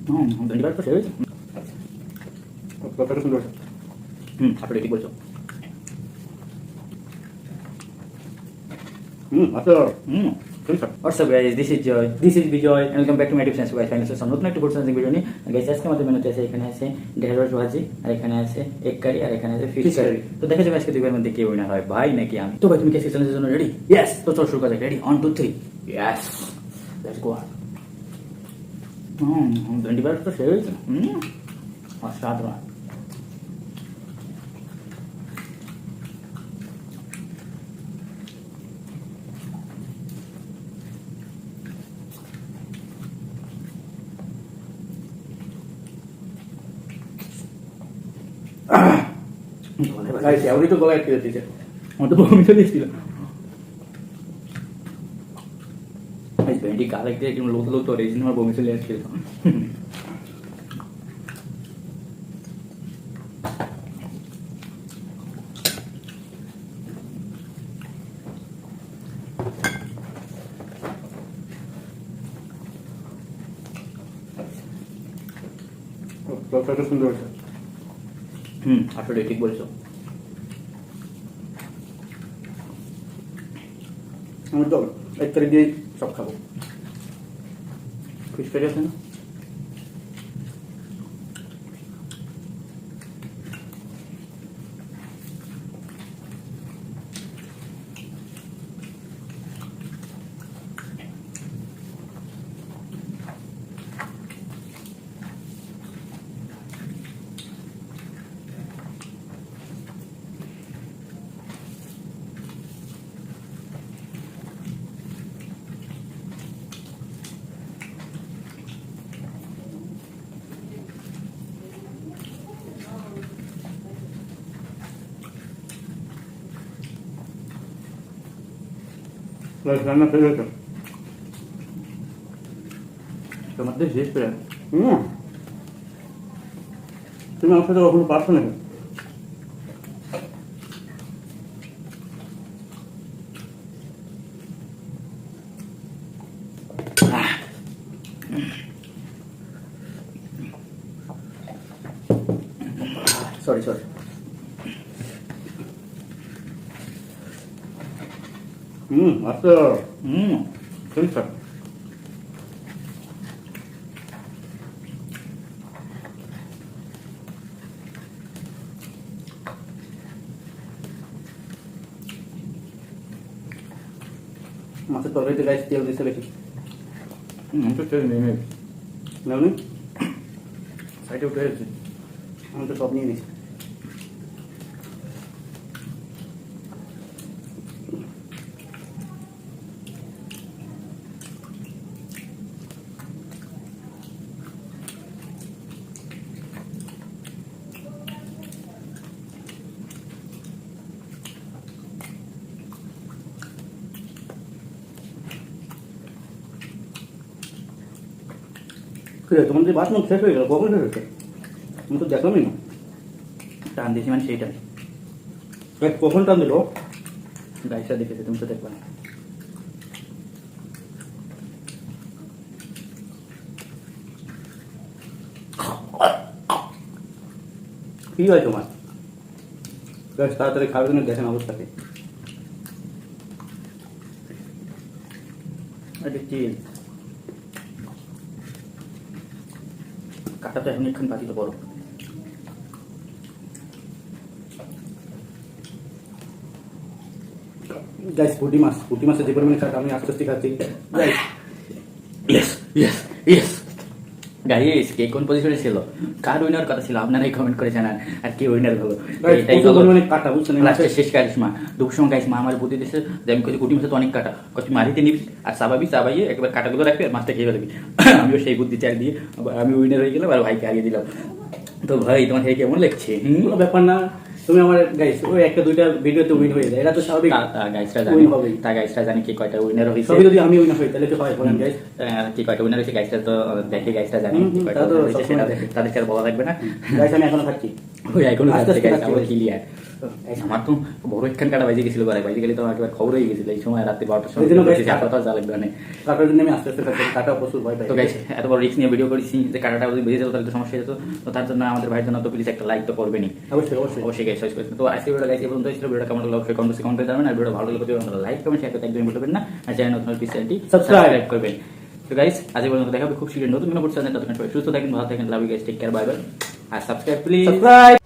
ভেন্ডি ভাত তো সেই কতটা সুন্দর। আপনি ঠিক বলছো। আচ্ছা। What's up guys, this is Joy, this is Bijoy and welcome back to my YouTube channel. guys finally some নতুন একটা ফুড সার্ভিং ভিডিও নিয়ে গাইস আজকে আমাদের মেনুতে আছে এখানে আছে ঢেঁড়স ভাজি আর এখানে আছে এগ কারি আর এখানে আছে ফিশ কারি। তো দেখা যাবে আজকে দুইবার মধ্যে কে উইনার হয়, ভাই নাকি আমি। তো ভাই তুমি কি আজকে চ্যালেঞ্জের জন্য রেডি? ইয়েস, তো চল শুরু করা যাক। Ready 1 2 3 yes let's go. ভেন্ডি ভাত তো সেই অসাধারণ। গাইস এমনি তো গলায় খেয়ে দিয়েছে। আমার তো বমি চলে এসেছিল। ভেন্ডি কালেক্ট দিয়ে কিংবা লোক লোক তো রেজিন আমার বমি চলে এসেছিল। কতটা সুন্দর। আসলে ঠিক বলেছো। আমি তো এক তারিখ দিয়ে সব খাবো। ফিশ কারি আছে না? রান্না ফেলে গেছে। তোমার তো শেষ করে তুমি আমার সাথে কখনো পারছো নাকি? Sorry sorry. আচ্ছা। ঠিক আছে। মাছের তরকারিতে গাইস তেল দিতে বেশি। তো তেল নেই নামনি সাইডে উঠে গেছে। আমি তো সব নিয়ে নিছি। তোমার যে বাথরুম শেষ হয়ে গেল, কখন শেষ হয়েছে? আমি তো দেখলামই না। টান দিয়েছি মানে সেইটা কখন টান দিল? গাইসটা দেখেছে, তুমি তো দেখবে না। কি হয় তোমার? তাড়াতাড়ি খাবে না, দেখেন অবস্থাকে। তেল কাটা তো এখন একটু বাকি তো বড়। গাইস পুঁটি মাছের যে পরিমাণে কাটা আমি আস্তে আস্তে খাচ্ছি। Guys yes yes yes guys কে কোন পজিশনে ছিল, কার উইনার কথা ছিল আপনারাই কমেন্ট করে জানান। আর কে উইনার হলো এটাই পরিমাণে কাটা, বুঝছেন? লাস্টে শেষ কারিশমা দুপুর সময় গাইস মা আমার বুদ্ধি দিয়েছে যে আমি কুটি মাছে তো অনেক কাটা, তুই মারিতে নিবি আর চাবাইয়ে একবার কাটাগুলো রাখবি আর মাছটা খেয়ে ফেলবি। আমিও সেই বুদ্ধি চাই দিয়ে আমি উইনার হয়ে গেলাম আর ভাইকে আগে দিলাম। তো ভাই তোমার থেকে কেমন লাগছে? কোনো ব্যাপার না, তুমি আমার গাইস ওই একটা দুইটা ভিডিওতে উইন হয়ে যায়, এটা তো স্বাভাবিক। গাইসরা Win জানি হবেই। তা গাইসরা জানি কি কয়টা উইনার হয়েছে, সবই যদি আমি উইন হই তাহলে তো হয়, বলেন গাইস। কি কয়টা উইনার হয়েছে গাইসরা তো দেখে, গাইসরা জানি হুম, কি কয়টা তারা তো winner হয়েছে, সবসময় সেটা দেখে। তাদেরকে আর বলা লাগবে না। গাইস আমি এখনো খাচ্ছি। ওই এখনো আস্তে যাচ্ছে আস্তে গাইস, খাচ্ছি আমার ভাই। ক্লিয়ার। আমার তো বড় একখান কাটা বাইজে গেছিল, বাইজে গেলে তো আমার একেবারে খবর হয়ে গেছিল এই সময় রাত্রি 12টার সময়। এই জন্য guys, কথা যা লাগবে অনেক। কাটার জন্য আমি আস্তে আস্তে খাচ্ছি, কাটা প্রচুর ভয় পাই। তো গাইস এত বড় রিস্ক নিয়ে ভিডিও করেছি, যে কাটাটা যদি বেরিয়ে যেত তাহলে তো সমস্যা হতো। তো তার জন্য আমাদের ভাইয়ের জন্য তো প্লিজ একটা লাইক তো করবেনই, অবশ্যই অবশ্যই। অবশ্যই গাইস। তো আজকে ভিডিও গাইস এই পর্যন্ত ছিল। ভিডিওটা কেমন লাগলো অবশ্যই কমেন্টে কমেন্ট করে জানাবেন। আর ভিডিও ভালো লাগলে লাইক কমেন্ট শেয়ার করতে একদমই ভুলবেন না। আর চ্যানেল নতুন হলে চ্যানেলটি Subscribe করবেন। তো গাইস আজ এই পর্যন্ত, দেখা হবে খুব শীঘ্রই নতুন কোনো পড়ছে। ততক্ষণ সবাই সুস্থ থাকেন, ভালো থাকেন। Love you guys, take care, bye bye. আর সাবস্ক্রাইব প্লিজ। সাবস্ক্রাইব।